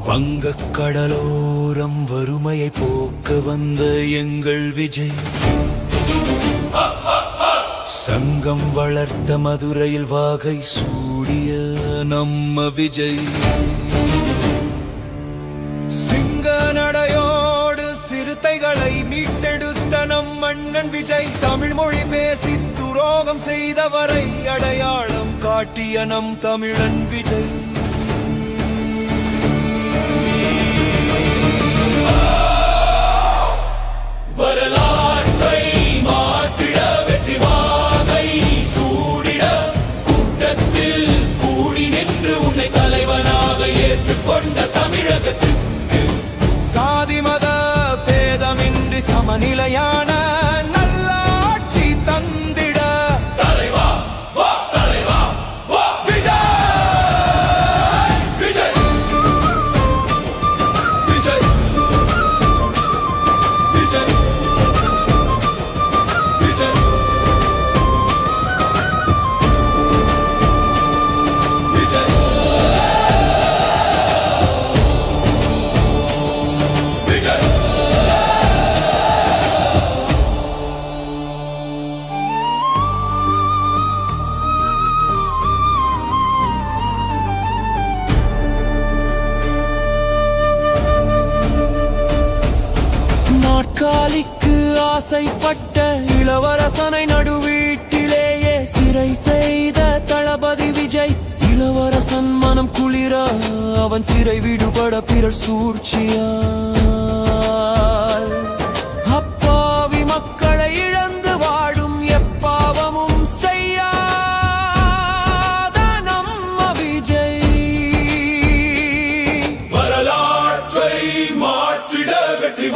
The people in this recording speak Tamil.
வங்கக் கடலோரம் வறுமையை போக்க வந்த எங்கள் விஜய், சங்கம் வளர்த்த மதுரையில் வாகை சூடிய நம்ம விஜய், சிங்க நடையோடு சிறுத்தைகளை மீட்டெடுத்த நம் மன்னன் விஜய், தமிழ் மொழி பேசி துரோகம் செய்தவரை அடையாளம் காட்டிய நம் தமிழன் விஜய். வரலாற்றை மாற்றிட வெற்றி வாகை சூடிட கூட்டத்தில் கூடி நின்று உன்னை தலைவனாக ஏற்றுக்கொண்ட தமிழகத்துக்கு சாதி மத பேதமின்றி சமநிலையான நல்லாட்சி தந்திட தலைவா வா தலைவா வா விஜய் விஜய் விஜய் விஜய் நாற்காலிக்கு ஆசைப்பட்ட இளவரசனை நடுவீட்டிலேயே சிறை செய்த தளபதி விஜய், இளவரசன் மனம் குளிர அவன் சிறை விடுபட பிறர் சூழ்ச்சியால் அப்பாவி மக்களை இழந்து வாடும் எப்பாவமும் செய்யாத நம்ம விஜய், வரலாற்றை மாற்றிட வெற்றி